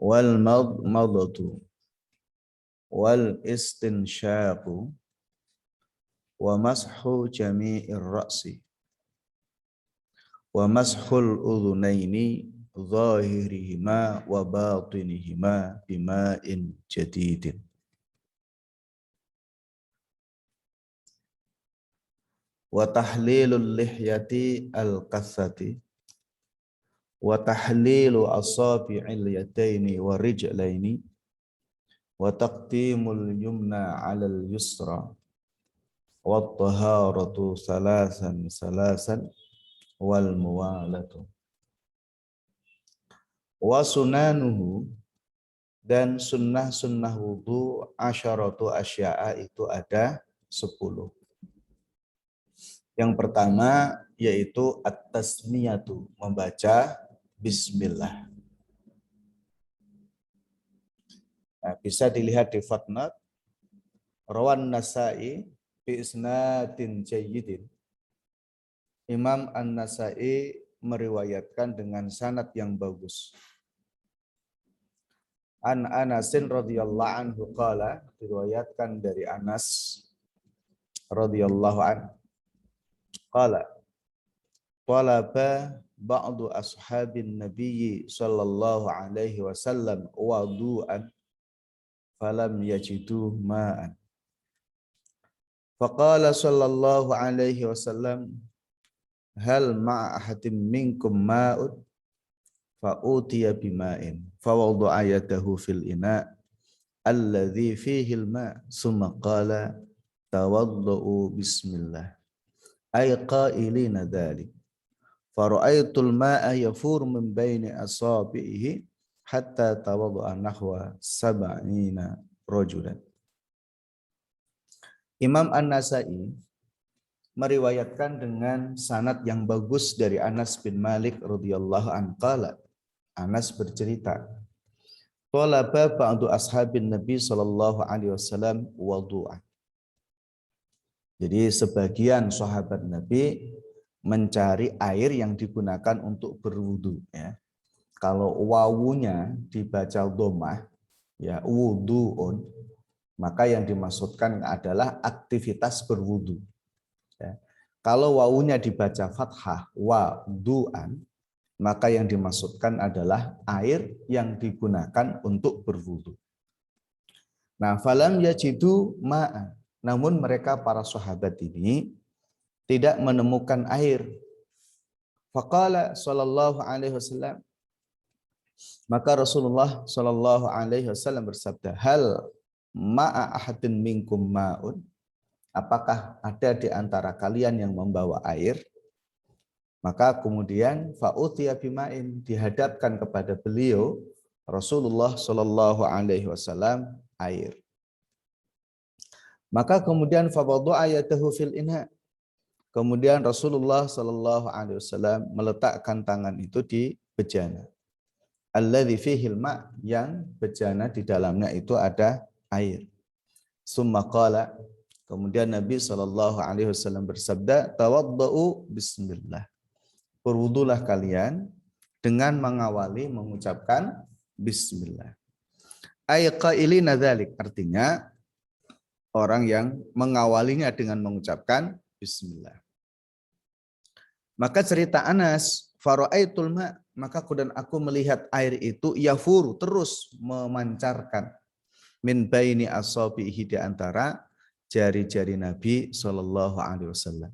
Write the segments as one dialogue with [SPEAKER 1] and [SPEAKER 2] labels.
[SPEAKER 1] wal madmadatu wal istinsyaqu wa mashu jami'ir ra'si wa mashul udhunaini zahirihima wa batinihima bima'in jadidin. Wa tahlilul lihyati al-qathati wa tahlilu asabi'il yadaini wa rijlaini wa taqdimul yumna 'alal yusra wa taharatu salasan wal muwalatu wa sunanuhu, dan sunnah-sunnah wudu asyaratu asya'a itu ada 10. Yang pertama yaitu at-tasmiyatu, membaca bismillah. Nah, bisa dilihat di footnote. Rawan Nasa'i bi isnadin jayyidin. Imam An-Nasa'i meriwayatkan dengan sanad yang bagus. An Anasin radhiyallahu anhu qala, diriwayatkan dari Anas radhiyallahu anhu qala talaba ba'du ashabin nabiyyi sallallahu alaihi wasallam wudu'an falam yajidu ma'an faqala sallallahu alaihi wasallam hal ma'a ahadin minkum ma'ud fa utiya bima'in fa wada'a yadahu fil ina' alladhi fihi al-ma' summa qala tawaddu bismillah ay qailina dhalik fara'aitul ma'a yafur min baini asabihi hatta tawaddu'a nahwa sab'ina rajulan. Imam An-Nasa'i meriwayatkan dengan sanad yang bagus dari Anas bin Malik radhiyallahu anhu qala, Anas bercerita, talaba ba'du ashabin Nabi sallallahu alaihi wasallam wudu'an. Jadi sebagian sahabat Nabi mencari air yang digunakan untuk berwudu, ya. Kalau wawunya dibaca dhammah, ya, wudu'un, maka yang dimaksudkan adalah aktivitas berwudu. Ya. Kalau wawunya dibaca fathah, wudu'an, maka yang dimaksudkan adalah air yang digunakan untuk berwudu. Nah, falam yajidu ma'an. Namun mereka para sahabat ini tidak menemukan air. Faqala sallallahu alaihi wasallam, maka Rasulullah sallallahu alaihi wasallam bersabda, hal ma'a ahadin minkum ma'un, apakah ada di antara kalian yang membawa air? Maka kemudian fa'utiya bima'in, dihadapkan kepada beliau Rasulullah sallallahu alaihi wasallam air. Maka kemudian fawada'a yadahu fil ina. Kemudian Rasulullah sallallahu alaihi wasallam meletakkan tangan itu di bejana. Alladzi fihi al-ma', yang bejana di dalamnya itu ada air. Summa qala, kemudian Nabi sallallahu alaihi wasallam bersabda, tawaddau bismillah. Berwudulah kalian dengan mengawali mengucapkan bismillah. Ay qailina dzalik, artinya orang yang mengawalinya dengan mengucapkan bismillah. Maka cerita Anas, fara'aitul ma', maka kemudian aku melihat air itu yafuru, terus memancarkan min baini asabihi, di antara jari-jari Nabi sallallahu alaihi wasallam.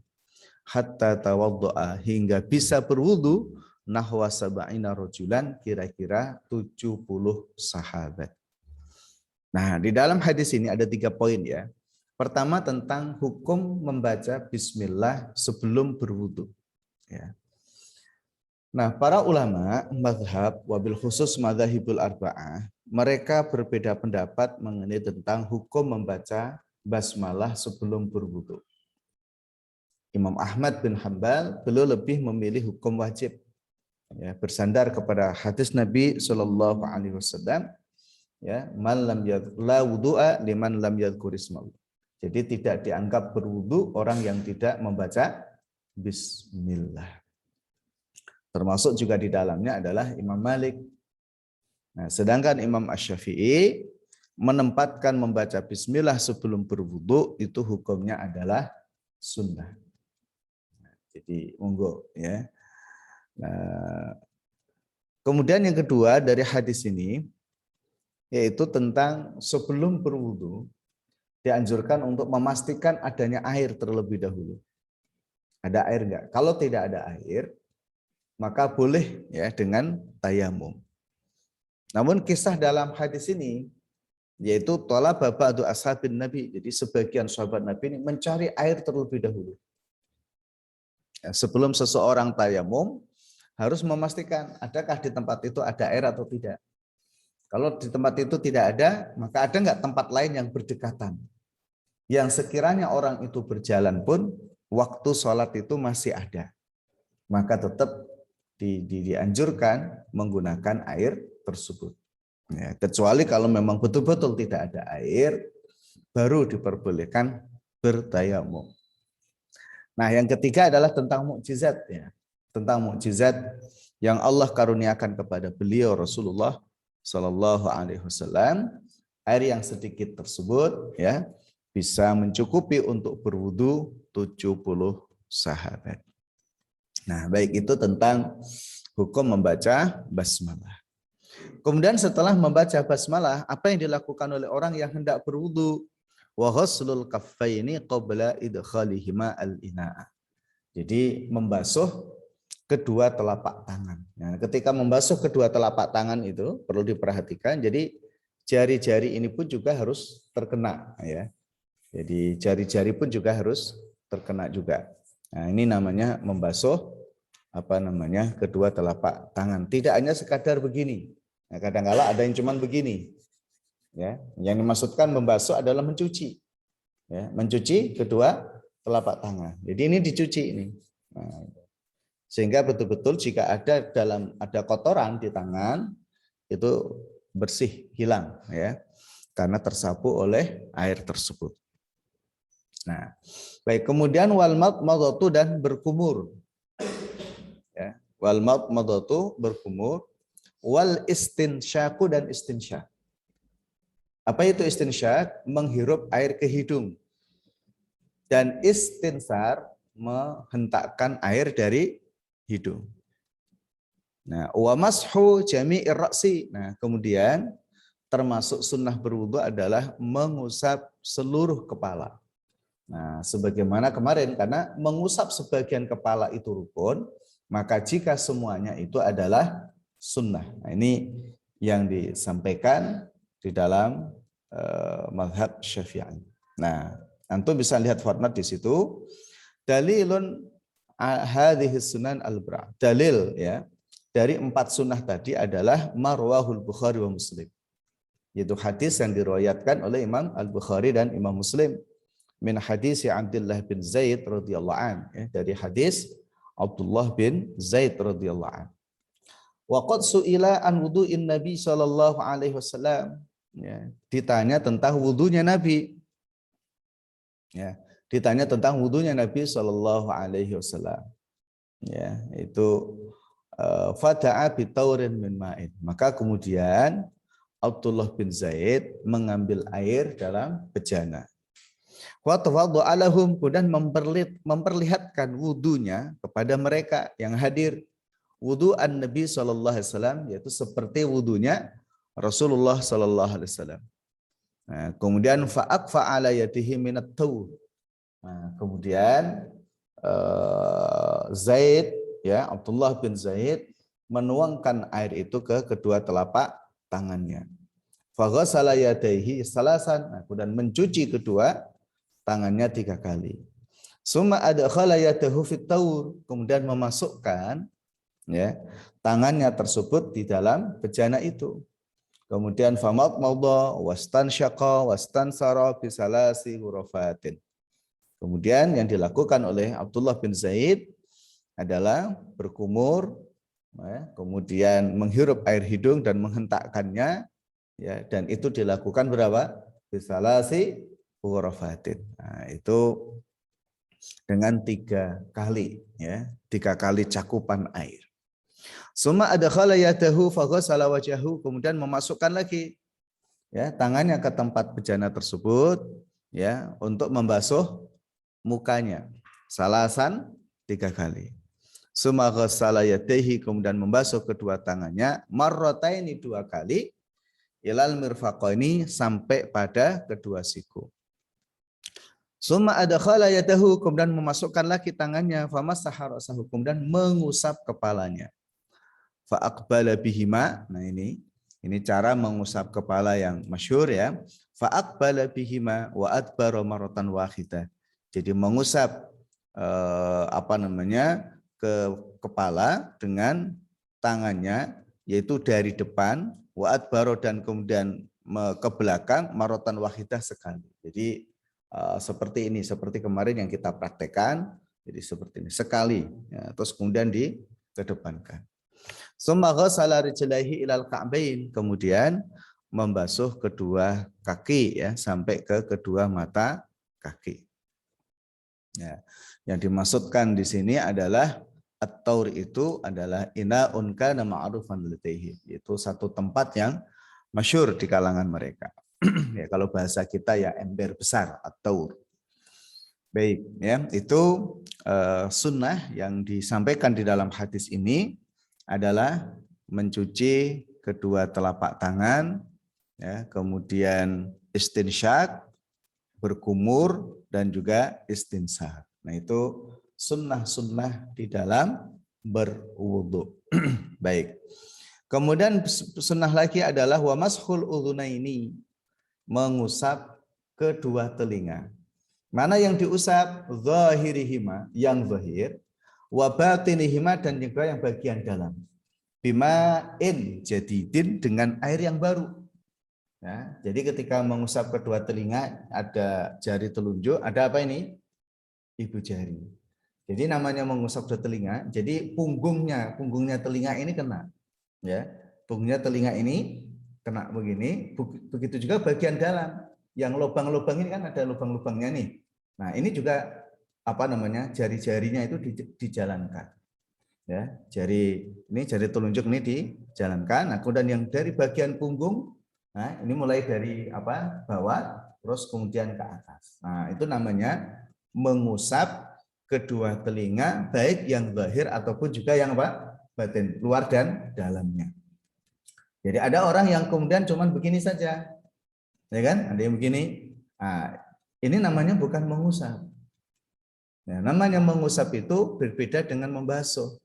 [SPEAKER 1] Hatta tawaddu'a, hingga bisa berwudu nahwa sab'ina rajulan, kira-kira 70 sahabat. Nah, di dalam hadis ini ada 3 poin, ya. Pertama tentang hukum membaca bismillah sebelum berwudu, ya. Nah, para ulama mazhab, wabil khusus madzhabul arba'ah, mereka berbeda pendapat mengenai tentang hukum membaca basmalah sebelum berwudu. Imam Ahmad bin Hanbal beliau lebih memilih hukum wajib, ya, bersandar kepada hadis Nabi sallallahu alaihi wasallam, ya, man lam la wudu'a liman lam yadhkur ismallah. Jadi tidak dianggap berwudu orang yang tidak membaca bismillah. Termasuk juga di dalamnya adalah Imam Malik. Nah, sedangkan Imam Asy-Syafi'i menempatkan membaca bismillah sebelum berwudu itu hukumnya adalah sunnah. Jadi monggo ya. Nah, kemudian yang kedua dari hadis ini yaitu tentang sebelum berwudu dianjurkan untuk memastikan adanya air terlebih dahulu. Ada air enggak? Kalau tidak ada air, maka boleh ya dengan tayamum. Namun kisah dalam hadis ini yaitu tolaba ba'du ashabin Nabi. Jadi sebagian sahabat Nabi ini mencari air terlebih dahulu. Ya, sebelum seseorang tayamum harus memastikan adakah di tempat itu ada air atau tidak. Kalau di tempat itu tidak ada, maka ada enggak tempat lain yang berdekatan. Yang sekiranya orang itu berjalan pun waktu sholat itu masih ada. Maka tetap dianjurkan menggunakan air tersebut. Ya, kecuali kalau memang betul-betul tidak ada air, baru diperbolehkan bertayamum. Nah, yang ketiga adalah tentang mukjizat ya. Tentang mukjizat yang Allah karuniakan kepada beliau Rasulullah Shallallahu Alaihi Wasallam, air yang sedikit tersebut ya bisa mencukupi untuk berwudu 70 sahabat. Nah, baik itu tentang hukum membaca basmalah. Kemudian setelah membaca basmalah, apa yang dilakukan oleh orang yang hendak berwudu? Wa ghuslul kaffaini qabla idkhalihima al-ina'a. Jadi membasuh kedua telapak tangan. Nah, ketika membasuh kedua telapak tangan itu perlu diperhatikan. Jadi jari-jari ini pun juga harus terkena ya. Jadi jari-jari pun juga harus terkena juga. Nah, ini namanya membasuh kedua telapak tangan. Tidak hanya sekadar begini. Nah, kadang-kala ada yang cuman begini. Ya, yang dimaksudkan membasuh adalah mencuci. Ya, mencuci kedua telapak tangan. Jadi ini dicuci ini. Nah, sehingga betul-betul jika ada kotoran di tangan itu bersih, hilang ya. Karena tersapu oleh air tersebut. Nah, baik, kemudian wal madmadatu dan berkumur. Ya, wal madmadatu berkumur, wal istinsyaku dan istinsyak. Apa itu istinsyak? Menghirup air ke hidung. Dan istinsar menghentakkan air dari hidung. Nah, wa mashu jami'ir ra'si. Nah, kemudian termasuk sunnah berwudu adalah mengusap seluruh kepala. Nah, sebagaimana kemarin, karena mengusap sebagian kepala itu rukun, maka jika semuanya itu adalah sunnah. Nah, ini yang disampaikan di dalam mazhab Syafi'i. Nah, antum bisa lihat format di situ. Dalilun hadhihi sunan al-bra. Dalil ya dari 4 sunnah tadi adalah marwahul Bukhari wa Muslim. Yaitu hadis yang diriwayatkan oleh Imam Al-Bukhari dan Imam Muslim. Min hadis Abdullah bin Zaid radhiyallahu an, ya, dari hadis Abdullah bin Zaid radhiyallahu an. Wa qad su'ila an wudu'in Nabi sallallahu alaihi wasallam. Ya, ditanya tentang wudunya Nabi. Ya, ditanya tentang wudunya Nabi sallallahu alaihi wasallam. Ya, itu fada'a bi taurin min ma'in. Maka kemudian Abdullah bin Zaid mengambil air dalam bejana. Wa tawaddu'a lahum, kemudian memperlihatkan wudunya kepada mereka yang hadir. Wudu an-Nabi sallallahu alaihi wasallam, yaitu seperti wudunya Rasulullah sallallahu alaihi wasallam. Nah, kemudian fa'aqfa ala yadihi minat taur. Nah, kemudian Zaid ya, Abdullah bin Zaid menuangkan air itu ke kedua telapak tangannya. Fa ghassala yadayhi salasan, nah, kemudian mencuci kedua tangannya 3 kali. Summa adkhala yadahu fit taur, kemudian memasukkan ya tangannya tersebut di dalam bejana itu. Kemudian famat maudha wastansyaqa wastansara bi salasi ghurafatin. Kemudian yang dilakukan oleh Abdullah bin Zaid adalah berkumur, ya, kemudian menghirup air hidung dan menghentakkannya, ya, dan itu dilakukan berapa? Bi salasi ghurafatin. Nah, itu dengan 3 kali, ya, 3 kali cakupan air. Summa adkhala yadahu faghasala wajhahu, kemudian memasukkan lagi ya tangannya ke tempat bejana tersebut ya untuk membasuh mukanya. Salasan 3 kali. Summa ghassala yadayhi, kemudian membasuh kedua tangannya marrataini 2 kali ilal mirfaqaini, sampai pada kedua siku. Summa adkhala yadahu, kemudian memasukkan lagi tangannya famasaha ra'sahu, kemudian mengusap kepalanya. Fa aqbala bihima, nah ini cara mengusap kepala yang masyhur ya. Fa aqbala bihima wa adbara marratan wahidah. Jadi mengusap ke kepala dengan tangannya, yaitu dari depan, wa adbara, dan kemudian ke belakang marratan wahidah, sekali. Jadi seperti ini, seperti kemarin yang kita praktekkan. Jadi seperti ini sekali ya, terus kemudian dikedepankan. Summa ghassala rijlaihi ilal ka'bain, kemudian membasuh kedua kaki ya sampai ke kedua mata kaki. Ya, yang dimaksudkan di sini adalah at-taur itu adalah inaun kana ma'rufan ladaihi, itu satu tempat yang masyhur di kalangan mereka. Ya, kalau bahasa kita ya ember besar, at-taur. Baik, ya, itu sunnah yang disampaikan di dalam hadis ini adalah mencuci kedua telapak tangan, ya, kemudian istinsyak, berkumur, dan juga istinsar. Nah, itu sunnah-sunnah di dalam berwudu. Baik. Kemudian sunnah lagi adalah wa mashul udhunaini, mengusap kedua telinga. Mana yang diusap? Zahirihima, yang zahir, wa batinihima, dan juga yang bagian dalam. Bima'in jadidin, dengan air yang baru. Ya, jadi ketika mengusap kedua telinga, ada jari telunjuk, ada apa ini? Ibu jari. Jadi namanya mengusap kedua telinga, jadi punggungnya telinga ini kena. Ya, punggungnya telinga ini kena begini, begitu juga bagian dalam. Yang lubang-lubang ini kan ada lubang-lubangnya nih. Nah, ini juga jari-jarinya itu dijalankan. Ya, jari telunjuk ini dijalankan. Nah, kemudian yang dari bagian punggung, nah ini mulai dari bawah terus kemudian ke atas. Nah, itu namanya mengusap kedua telinga, baik yang zahir ataupun juga yang batin, luar dan dalamnya. Jadi ada orang yang kemudian cuman begini saja, ya kan? Ada yang begini. Nah, ini namanya bukan mengusap. Nah, namanya mengusap itu berbeda dengan membasuh.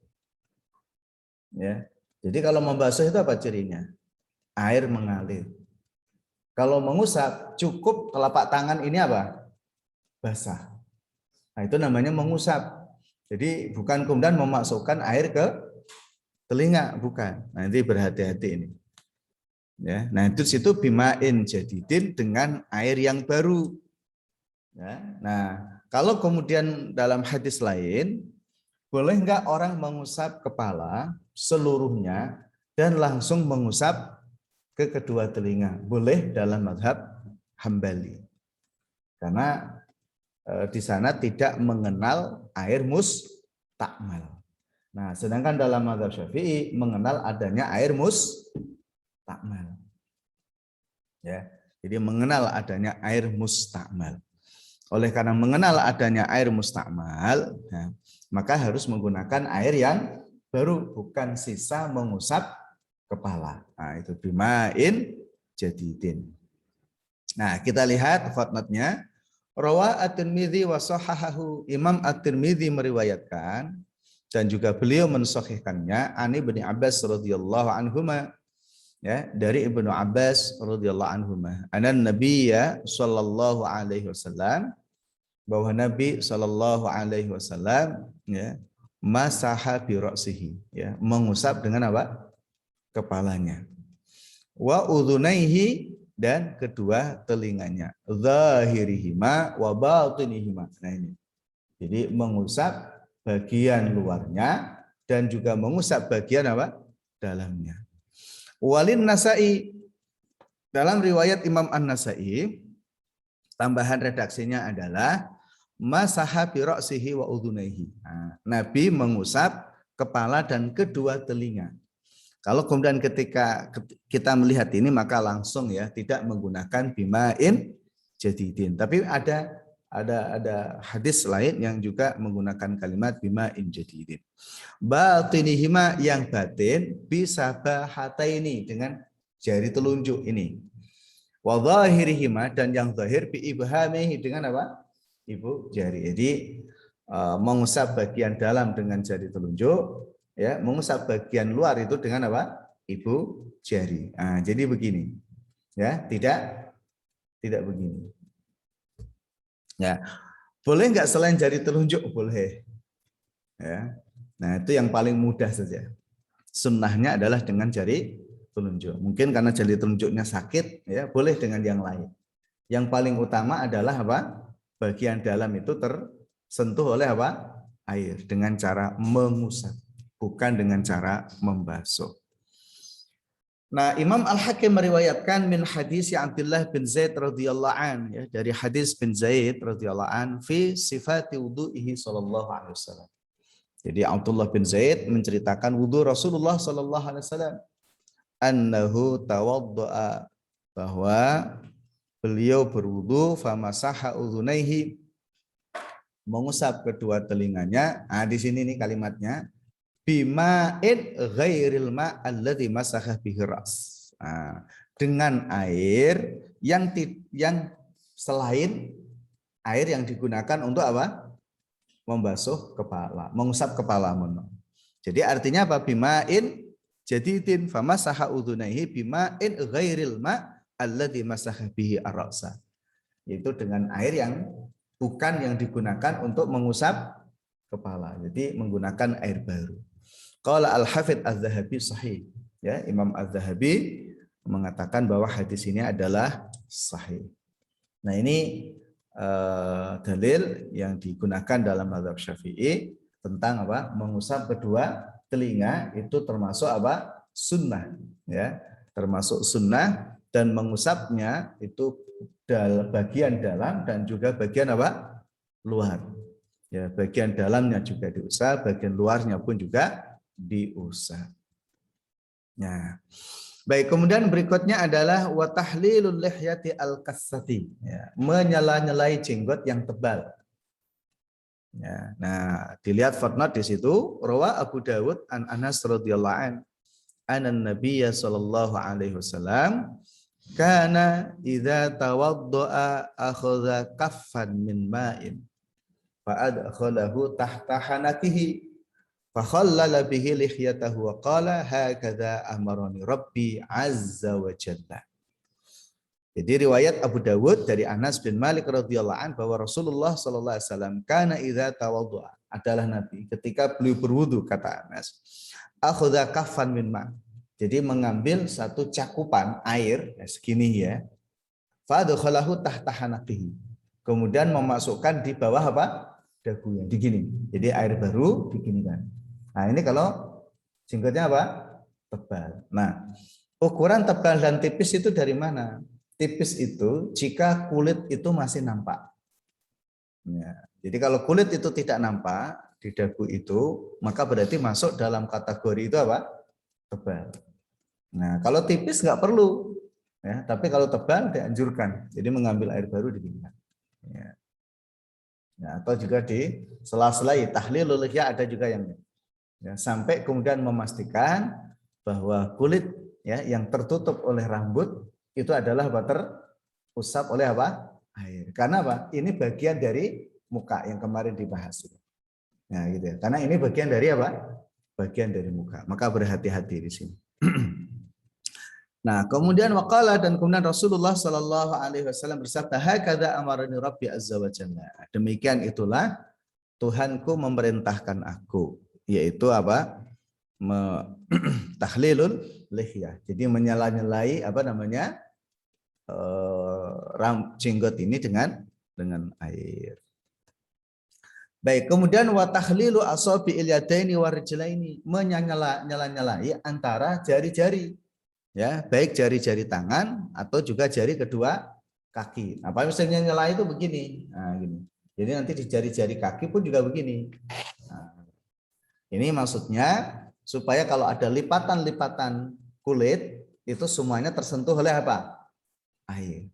[SPEAKER 1] Ya. Jadi kalau membasuh itu apa cirinya? Air mengalir. Kalau mengusap cukup telapak tangan ini apa? Basah. Nah, itu namanya mengusap. Jadi bukan kemudian memasukkan air ke telinga, bukan. Nanti berhati-hati ini. Ya, nah itu situ bima'in jadidin, dengan air yang baru. Ya, nah kalau kemudian dalam hadis lain, boleh enggak orang mengusap kepala seluruhnya dan langsung mengusap ke kedua telinga? Boleh dalam mazhab Hambali. Karena di sana tidak mengenal air mustakmal. Nah, sedangkan dalam mazhab Syafi'i mengenal adanya air mustakmal. Ya, jadi mengenal adanya air mustakmal. Oleh karena mengenal adanya air mustakmal, ya, maka harus menggunakan air yang baru, bukan sisa mengusap kepala. Nah, itu bima'in jadidin. Nah, kita lihat footnote-nya. Rawa at-Tirmidzi wa shahahahu, Imam at-Tirmidzi meriwayatkan dan juga beliau mensahihkannya ani Ibnu Abbas radhiyallahu anhuma, ya, dari Ibnu Abbas radhiyallahu anhuma, anan nabiyya sallallahu alaihi wasallam, bahwa Nabi sallallahu alaihi wasallam, ya, masaha bi ra'sihi, ya, mengusap dengan apa? Kepalanya. Wa udhunaihi, dan kedua telinganya. Zahirihima wa batinihima. Nah ini. Jadi mengusap bagian luarnya dan juga mengusap bagian apa? Dalamnya. Walin Nasai, dalam riwayat Imam An-Nasai, tambahan redaksinya adalah masaha bi ra'sihi wa udhunaihi. Nah, Nabi mengusap kepala dan kedua telinga. Kalau kemudian ketika kita melihat ini maka langsung ya tidak menggunakan bima'in jadidin. Tapi ada hadis lain yang juga menggunakan kalimat bima'in jadidin. Batinihima yang batin bisa bahataini dengan jari telunjuk ini. Wa zahirihima dan yang zahir bi ibhamihi dengan apa? Ibu jari. Jadi mengusap bagian dalam dengan jari telunjuk, ya, mengusap bagian luar itu dengan apa? Ibu jari. Nah, jadi begini. Ya, tidak begini. Ya. Boleh enggak selain jari telunjuk? Boleh. Ya. Nah, itu yang paling mudah saja. Sunnahnya adalah dengan jari telunjuk. Mungkin karena jari telunjuknya sakit, ya, boleh dengan yang lain. Yang paling utama adalah apa? Bagian dalam itu tersentuh oleh apa? Air dengan cara mengusap, bukan dengan cara membasuh. Nah, Imam Al-Hakim meriwayatkan min hadis Abdullah bin Zaid radhiyallahu an, ya, dari hadis bin Zaid radhiyallahu an fi sifati wudu'ihi sallallahu alaihi wasallam. Jadi Abdullah bin Zaid menceritakan wudu Rasulullah sallallahu alaihi wasallam, annahu tawaddaa, bahwa beliau berwudu famasaha udhunaihi, mengusap kedua telinganya. Nah, di sini nih kalimatnya bima'in ghairil ma' alladzi masakha bihi ras. Nah, dengan air yang selain air yang digunakan untuk apa? Membasuh kepala, mengusap kepala. Jadi artinya apa? Bima'in jadidin famasaha udhunaihi bima'in ghairil ma' alladzi masakha bihi ar-ra'sa. Yaitu dengan air yang bukan yang digunakan untuk mengusap kepala. Jadi menggunakan air baru. Qala Al-Hafidz Az-Zahabi sahih. Ya, Imam Az-Zahabi mengatakan bahwa hadis ini adalah sahih. Nah, ini dalil yang digunakan dalam mazhab Syafi'i tentang apa? Mengusap kedua telinga itu termasuk apa? Sunnah, ya. Termasuk sunnah, dan mengusapnya itu bagian dalam dan juga bagian apa? Luar. Ya, bagian dalamnya juga diusap, bagian luarnya pun juga diusap. Nah, baik, kemudian berikutnya adalah wa tahlilul lihyati al-kassati, ya, menyela-nyelai jenggot yang tebal. Ya, nah, dilihat footnote di situ, rawa Abu Dawud an Anas radhiyallahu an, anan nabiyya sallallahu alaihi wasallam kana idza tawaddaa akhadha kaffan min ma'in fa adkhalahu tahta hanakihi fa khallala bihi lihyatahu wa qala hakadha amarani rabbi azza wa jalla. Jadi riwayat Abu Dawud dari Anas bin Malik radhiyallahu an bahwa Rasulullah sallallahu alaihi wasallam kana idza tawaddaa, adalah Nabi ketika beliau berwudu, kata Anas, akhadha kaffan min ma', jadi mengambil satu cakupan air segini, ya, fa adkhalahu tahta hanakihi, kemudian memasukkan di bawah apa? Dagunya, digini. Jadi air baru diginikan. Nah, ini kalau jenggotnya apa? Tebal. Nah, ukuran tebal dan tipis itu dari mana? Tipis itu jika kulit itu masih nampak. Ya, jadi kalau kulit itu tidak nampak di dagu itu, maka berarti masuk dalam kategori itu apa? Tebal. Nah, kalau tipis nggak perlu, ya, tapi kalau tebal dianjurkan. Jadi mengambil air baru diginikan. Ya. Ya, atau juga di sela-sela tahlilul lihya ada juga yang, ya, sampai kemudian memastikan bahwa kulit, ya, yang tertutup oleh rambut itu adalah terusap oleh apa? Air. Karena apa? Ini bagian dari muka yang kemarin dibahas. Nah, gitu ya. Karena ini bagian dari apa? Bagian dari muka. Maka berhati-hati di sini. Nah, kemudian waqala, dan kemudian Rasulullah sallallahu alaihi wasallam bersabda, hakadza amarani rabbi azza wa jalla. Demikian itulah Tuhanku memerintahkan aku, yaitu apa? Tahlilul lihyah. Jadi menyela-nyelai apa namanya? Jenggot ini dengan air. Baik, kemudian wa tahlilu asabi'il yadaini wa rijlaini, menyela-nyelai antara jari-jari. Ya, baik jari-jari tangan atau juga jari kedua kaki. Nah, misalnya nyela itu begini. Nah, gini. Jadi nanti di jari-jari kaki pun juga begini. Nah, ini maksudnya supaya kalau ada lipatan-lipatan kulit itu semuanya tersentuh oleh apa? Air.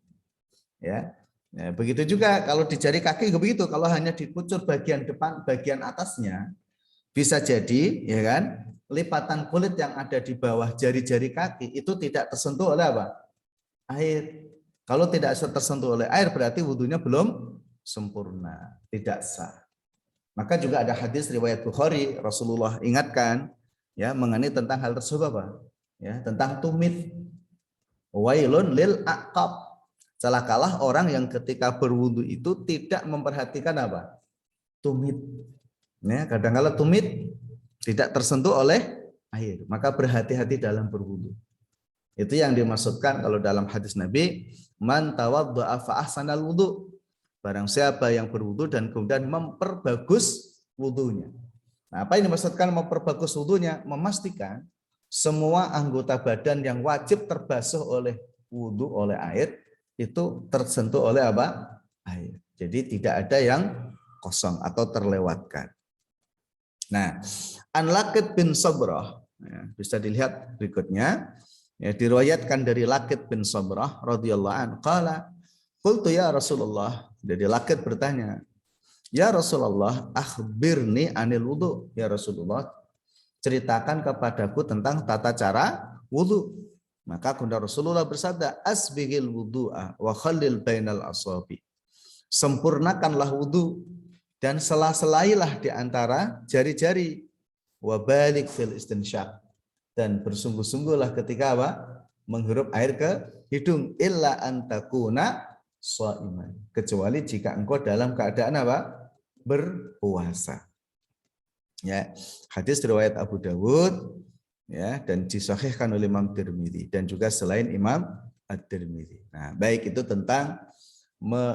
[SPEAKER 1] Ya. Ya, begitu juga kalau di jari kaki begitu, kalau hanya dikucur bagian depan, bagian atasnya, bisa jadi ya kan, lipatan kulit yang ada di bawah jari-jari kaki itu tidak tersentuh oleh apa? Air. Kalau tidak tersentuh oleh air berarti wudhunya belum sempurna, tidak sah. Maka juga ada hadis riwayat Bukhari, Rasulullah ingatkan ya mengenai tentang hal tersebut apa? Ya, tentang tumit. Wailun lil aqab. Celakalah orang yang ketika berwudu itu tidak memperhatikan apa? Tumit. Ya, kadang-kala tumit tidak tersentuh oleh air, maka berhati-hati dalam berwudu. Itu yang dimaksudkan kalau dalam hadis Nabi, man tawadda'a fa ahsanal wudu. Barang siapa yang berwudu dan kemudian memperbagus wudunya. Nah, apa yang dimaksudkan memperbagus wudunya? Memastikan semua anggota badan yang wajib terbasuh oleh wudu oleh air itu tersentuh oleh apa? Air. Jadi tidak ada yang kosong atau terlewatkan. Nah, An Laqit bin Sabrah, ya, bisa dilihat berikutnya, ya, diriwayatkan dari Laqit bin Sabrah radhiyallahu anhu, qala qultu ya Rasulullah, dari Laqit bertanya, ya Rasulullah, akhbirni anil wudu, ya Rasulullah, ceritakan kepadaku tentang tata cara wudu. Maka Rasulullah bersabda, asbighil wudu'a wa khallil bainal asabi. Sempurnakanlah wudu dan sela-selailah di antara jari-jari. Wa balik fil istinsyaq. Dan bersungguh-sungguhlah ketika apa? Menghirup air ke hidung. Illa antakuna shaiman. Kecuali jika engkau dalam keadaan apa? Berpuasa. Ya, hadis riwayat Abu Dawud ya, dan disahihkan oleh Imam Tirmidzi dan juga selain Imam At-Tirmidzi. Nah, baik itu tentang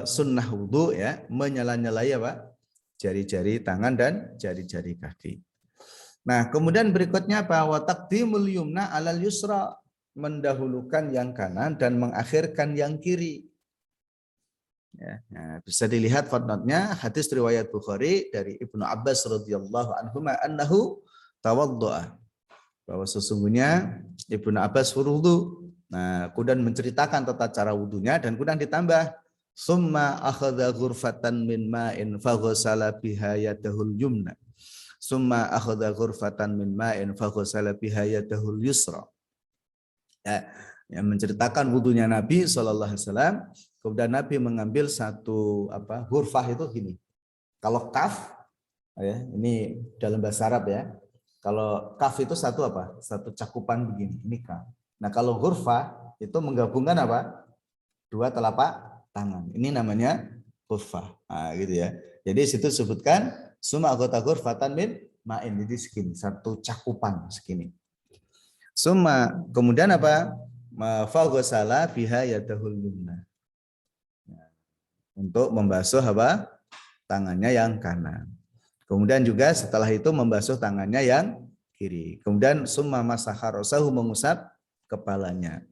[SPEAKER 1] sunnah wudu ya, menyala-nyalai apa? Jari-jari tangan dan jari-jari kaki. Nah, kemudian berikutnya apa? Wa taqdimul yumna 'alal yusra, mendahulukan yang kanan dan mengakhirkan yang kiri. Ya, nah, bisa dilihat footnote-nya hadis riwayat Bukhari dari Ibnu Abbas radhiyallahu anhu annahu tawaddoa, bahwa sesungguhnya Ibnu Abbas berwudu. Nah, kemudian menceritakan tata cara wudunya dan kemudian ditambah summa akhadha ghurfatan min ma'in faghsala biha yadahul yumna summa akhadha ghurfatan min ma'in faghsala biha yadahul yusra. Ya, yang menceritakan wudunya Nabi SAW. Kemudian Nabi mengambil satu hurfah itu gini. Kalau kaf, ya, ini dalam bahasa Arab ya. Kalau kaf itu satu apa? Satu cakupan begini. Ini kaf. Nah kalau hurfah itu menggabungkan apa? Dua telapak tangan. Ini namanya hurfah. Nah, gitu ya. Jadi situ sebutkan summa aghata hurfatan min ma'in. Jadi segini, satu cakupan segini. Summa kemudian apa? Faghsala biha yadahul yumna. Untuk membasuh apa? Tangannya yang kanan. Kemudian juga setelah itu membasuh tangannya yang kiri. Kemudian summa masaha rasahu, mengusap kepalanya.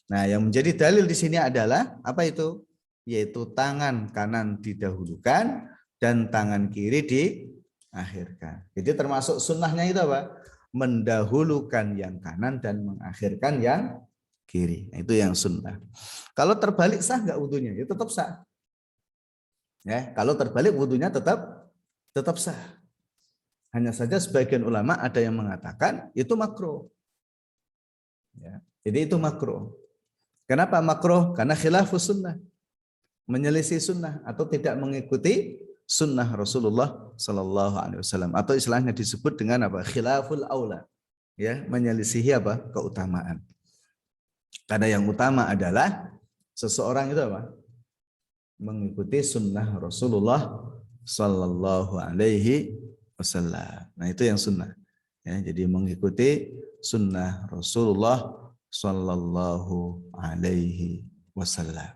[SPEAKER 1] Nah, yang menjadi dalil di sini adalah apa itu? Yaitu tangan kanan didahulukan dan tangan kiri diakhirkan. Jadi termasuk sunnahnya itu apa? Mendahulukan yang kanan dan mengakhirkan yang kiri. Nah, itu yang sunnah. Kalau terbalik sah nggak wudunya? Ya tetap sah. Ya, kalau terbalik wudunya tetap sah. Hanya saja sebagian ulama ada yang mengatakan itu makruh. Ya, jadi itu makruh. Kenapa makruh? Karena khilafus sunnah, menyelisih sunnah atau tidak mengikuti sunnah Rasulullah Sallallahu Alaihi Wasallam, atau istilahnya disebut dengan apa? Khilaful aula. Ya, menyelisihi apa? Keutamaan. Karena yang utama adalah seseorang itu apa? Mengikuti sunnah Rasulullah Sallallahu Alaihi Wasallam. Nah itu yang sunnah. Ya, jadi mengikuti sunnah Rasulullah Sallallahu Alaihi Wasallam.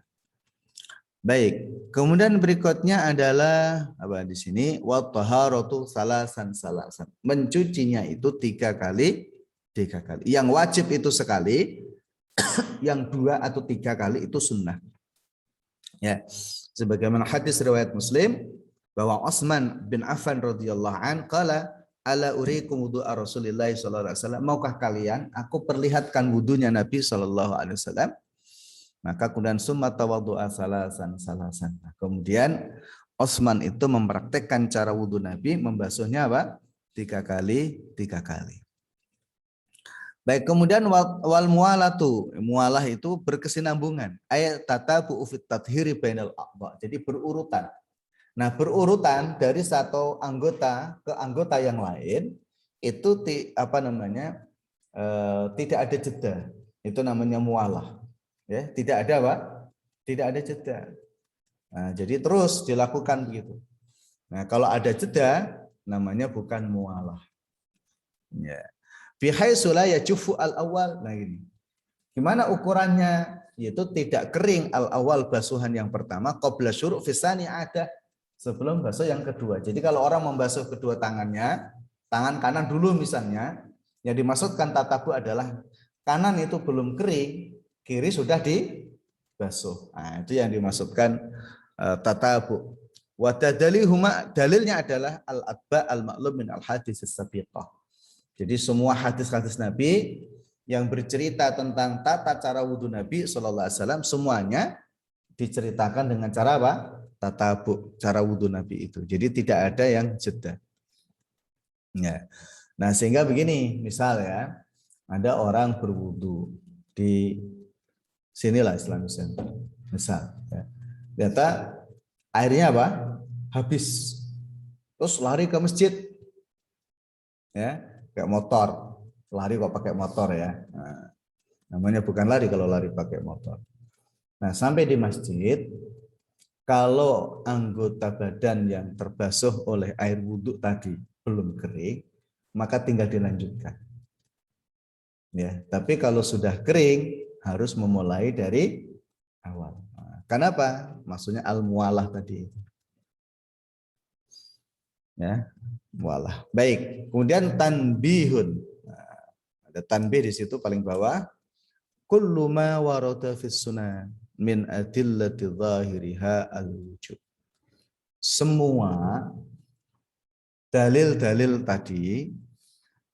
[SPEAKER 1] Baik. Kemudian berikutnya adalah apa di sini? Wa taharatu salasan. Mencucinya itu 3 kali. Yang wajib itu sekali, yang 2 atau 3 kali itu sunnah. Ya, sebagaimana hadis riwayat Muslim bahwa Utsman bin Affan radhiyallahu an qala ala uriikum wudu'a Rasulillah sallallahu alaihi wasallam, maukah kalian aku perlihatkan wudunya Nabi sallallahu alaihi wasallam? Maka kemudian summa tawaddu'a salasan. Nah, kemudian Utsman itu mempraktekkan cara wudu Nabi, membasuhnya apa? 3 kali. Baik, kemudian wal mualatu, mualah itu berkesinambungan. Ayat tatabu fit tathhiri bainal a'dha. Jadi berurutan. Nah, berurutan dari satu anggota ke anggota yang lain itu tidak ada jeda. Itu namanya mualah. Ya, tidak ada apa? Tidak ada jeda. Nah, jadi terus dilakukan begitu. Nah, kalau ada jeda namanya bukan mualah. Ya. Bihaitsu la yajufu al-awwal. Nah ini. Gimana ukurannya? Yaitu tidak kering al-awwal basuhan yang pertama qabla syuru' fi tsani ada, sebelum basuh yang kedua. Jadi kalau orang membasuh kedua tangannya, tangan kanan dulu misalnya, yang dimaksudkan tatabu adalah kanan itu belum kering, kiri sudah dibasuh. Nah, itu yang dimaksudkan tatabu. Wa tadalihuma, dalilnya adalah al-atba al-ma'lum min al-hadis as-sabiqah. Jadi semua hadis-hadis Nabi yang bercerita tentang tata cara wudhu Nabi Sallallahu Alaihi Wasallam semuanya diceritakan dengan cara apa? Tatabu, cara wudhu Nabi itu. Jadi tidak ada yang jeda. Ya. Nah sehingga begini, misal ya, ada orang berwudhu di sinilah Islamic Center, misal. Ya. Ternyata airnya apa? Habis. Terus lari ke masjid. Ya. Kayak motor, lari kok pakai motor ya. Nah, namanya bukan lari kalau lari pakai motor. Nah, sampai di masjid, kalau anggota badan yang terbasuh oleh air wudhu tadi belum kering, maka tinggal dilanjutkan. Ya, tapi kalau sudah kering, harus memulai dari awal. Nah, kenapa? Maksudnya al-mualah tadi itu. Ya, mualah. Baik, kemudian tanbihun. Nah, ada tanbih di situ paling bawah. Kullu ma warada fis sunan min adillati zahiriha al-wujub. Semua dalil-dalil tadi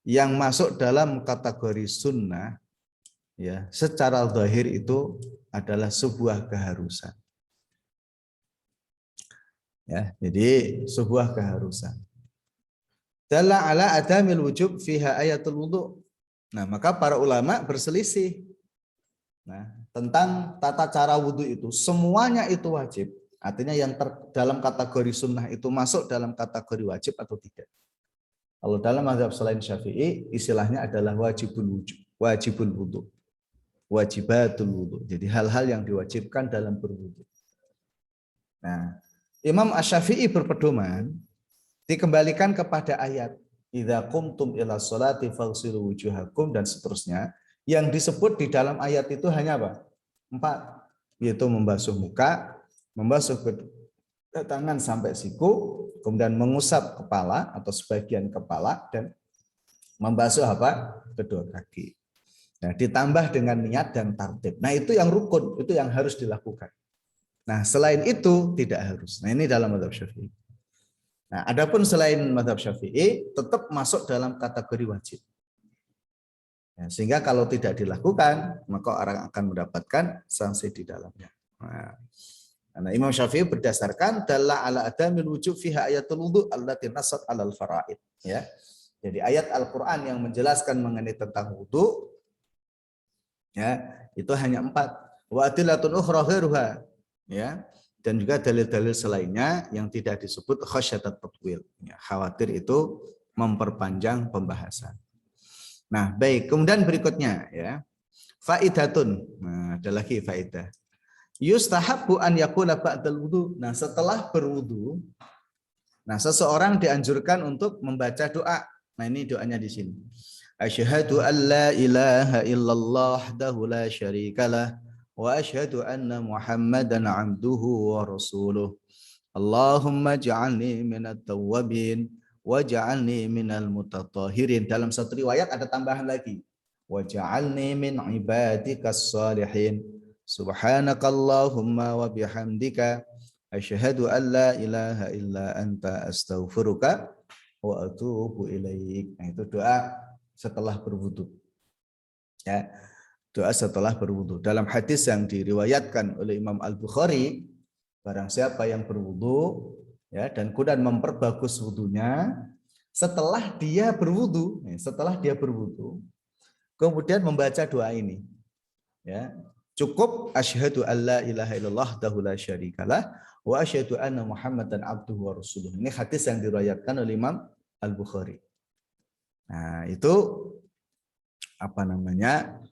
[SPEAKER 1] yang masuk dalam kategori sunnah ya, secara zahir itu adalah sebuah keharusan. Ya, jadi sebuah keharusan. Dalla ala adamil wujub fiha ayatul wudu. Nah, maka para ulama berselisih. Nah, tentang tata cara wudu itu, semuanya itu wajib. Artinya yang dalam kategori sunnah itu masuk dalam kategori wajib atau tidak. Kalau dalam mazhab selain Syafi'i, istilahnya adalah wajibul wudu. Wajibatul wudu. Jadi hal-hal yang diwajibkan dalam berwudu. Nah, Imam Asy-Syafi'i berpedoman dikembalikan kepada ayat idza qumtum ila sholati faghsilu wujuhakum dan seterusnya. Yang disebut di dalam ayat itu hanya apa? 4, yaitu membasuh muka, membasuh tangan sampai siku, kemudian mengusap kepala atau sebagian kepala dan membasuh apa? Kedua kaki. Nah, ditambah dengan niat dan tartib. Nah, itu yang rukun, itu yang harus dilakukan. Nah, selain itu tidak harus. Nah, ini dalam mazhab Syafi'i. Nah, adapun selain mazhab Syafi'i tetap masuk dalam kategori wajib. Ya, sehingga kalau tidak dilakukan, maka orang akan mendapatkan sanksi di dalamnya. Nah, Imam Syafi'i berdasarkan dalla ala adamil wujub fiha ayatul wudu allati nasat alal faraid. Ya. Jadi ayat Al-Qur'an yang menjelaskan mengenai tentang wudu ya, itu hanya 4. Wa adilatun ukhra ghairuha. Ya. Dan juga dalil-dalil selainnya yang tidak disebut khasyatat tatwil. Ya, khawatir itu memperpanjang pembahasan. Nah, baik. Kemudian berikutnya ya. Faidatun. Nah, ada lagi faidah. Yustahabbu an yaqula ba'dal wudu. Nah, setelah berwudu, nah seseorang dianjurkan untuk membaca doa. Nah, ini doanya di sini. Asyhadu an la ilaha illallah wahdahu la syarikalah wa asyhadu anna Muhammadan 'abduhu wa rasuluh. Allahumma ja'alni minat tawwabin waj'alni minal mutatahhirin. Dalam satu riwayat ada tambahan lagi. Waj'alni min ibadikas shalihin. Subhanakallahumma wa bihamdika asyhadu an la ilaha illa anta astaghfiruka wa atubu ilaik. Nah, itu doa setelah berwudu. Ya, doa setelah berwudu. Dalam hadis yang diriwayatkan oleh Imam Al-Bukhari, barang siapa yang berwudu ya dan kemudian memperbagus wudunya setelah dia berwudu, kemudian membaca doa ini. Ya, cukup asyhadu alla ilaha illallah wahdahu la syarikalah wa asyhadu anna Muhammadan abduhu wa rasuluh. Ini hadis yang diriwayatkan oleh Imam Al-Bukhari. Nah, itu apa namanya?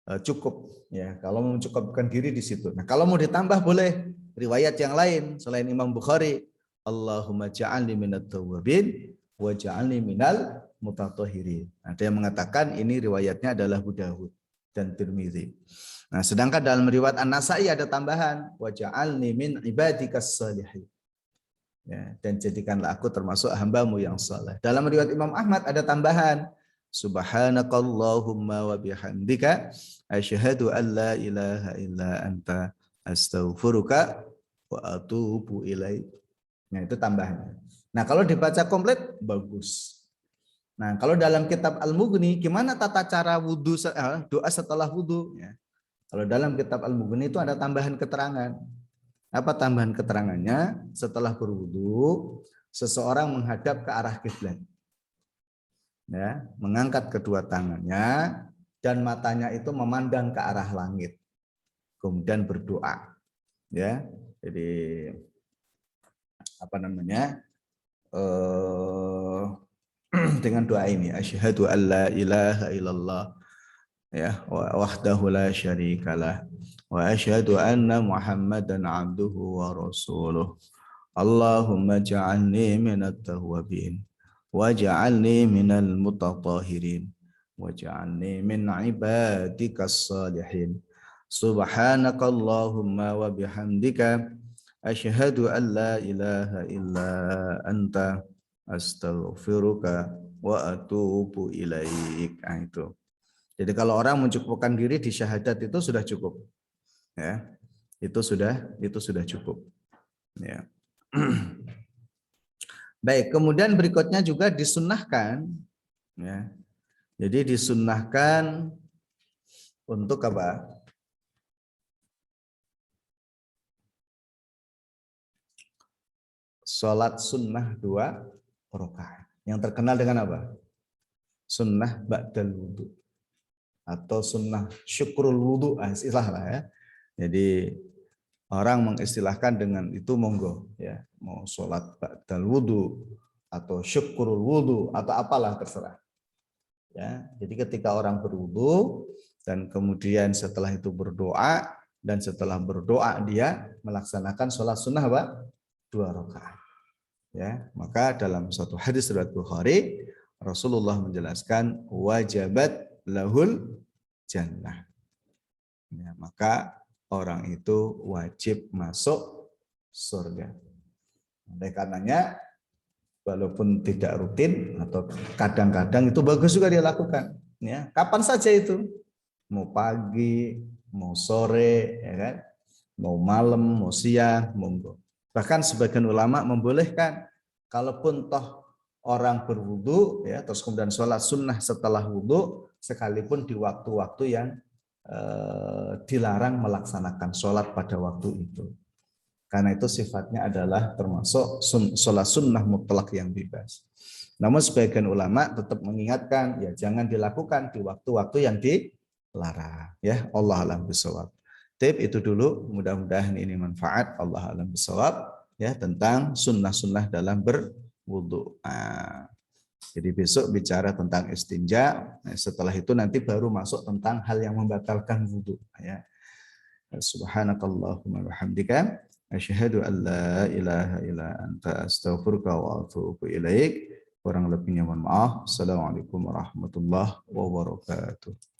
[SPEAKER 1] Cukup ya. Kalau mau mencukupkan diri di situ. Nah, kalau mau ditambah boleh riwayat yang lain selain Imam Bukhari. Allahumma ja'alni minat tawwabin wa ja'alni minal mutatahhirin. Ada yang mengatakan ini riwayatnya adalah Abu Dawud dan Tirmizi. Nah, sedangkan dalam riwayat An-Nasa'i ada tambahan wa ja'alni min ibadikas shalihin. Ya, dan jadikanlah aku termasuk hambamu yang saleh. Dalam riwayat Imam Ahmad ada tambahan subhanakallahumma wa bihamdika asyhadu an la ilaha illa anta astaghfiruka wa atubu ilaik. Nah, itu tambahannya. Nah, kalau dibaca komplit bagus. Nah, kalau dalam kitab Al-Mughni gimana tata cara wudu doa setelah wudu ya. Kalau dalam kitab Al-Mughni itu ada tambahan keterangan. Apa tambahan keterangannya? Setelah berwudu, seseorang menghadap ke arah kiblat. Ya, mengangkat kedua tangannya dan matanya itu memandang ke arah langit. Kemudian berdoa. Ya. Jadi apa namanya? Dengan doa ini, asyhadu an la ilaha illallah ya wahdahu la syarikalah wa asyhadu anna Muhammadan abduhu wa rasuluh. Allahumma ja'alni minat tawwabin wa ja'alni minal mutatahhirin wa ja'alni min ibadikas salihin. Subhanakallahumma wa bihamdika asyhadu an la ilaha illa anta astaghfiruka wa atubu ilaik. Nah, itu. Jadi kalau orang mencukupkan diri di syahadat itu sudah cukup. Ya. Itu sudah cukup. Ya. Baik, kemudian berikutnya juga disunnahkan ya. Jadi disunnahkan untuk apa? Salat sunnah 2 rakaat. Yang terkenal dengan apa? Sunnah ba'dal wudu atau sunnah syukrul wudu, istilah lah ya. Jadi orang mengistilahkan dengan itu monggo ya, mau sholat ba'dal wudu atau syukrul wudu atau apalah terserah. Ya, jadi ketika orang berwudu dan kemudian setelah itu berdoa dan setelah berdoa dia melaksanakan sholat sunnah apa? 2 rakaat. Ya, maka dalam satu hadis riwayat Bukhari Rasulullah menjelaskan wajabat lahul jannah. Ya, maka orang itu wajib masuk surga. Oleh karenanya walaupun tidak rutin atau kadang-kadang itu bagus juga dia lakukan. Ya, kapan saja itu, mau pagi, mau sore, ya kan, mau malam, mau siang, monggo. Bahkan sebagian ulama membolehkan, kalaupun toh orang berwudu, ya, terus kemudian sholat sunnah setelah wudu, sekalipun di waktu-waktu yang dilarang melaksanakan sholat pada waktu itu. Karena itu sifatnya adalah termasuk sholat sunnah mutlak yang bebas. Namun sebagian ulama tetap mengingatkan, ya jangan dilakukan di waktu-waktu yang dilarang. Ya, Allah a'lam bishawab. Tip itu dulu, mudah-mudahan ini manfaat. Allah a'lam bishawab ya tentang sunnah-sunnah dalam berwudu. Jadi besok bicara tentang istinja. Setelah itu nanti baru masuk tentang hal yang membatalkan wudu. Ya. Subhanakallahumma wa bihamdika asyhadu an la ilaha illa anta astaghfiruka wa atubu ilaik. Kurang lebihnya mohon maaf. Assalamualaikum warahmatullahi wabarakatuh.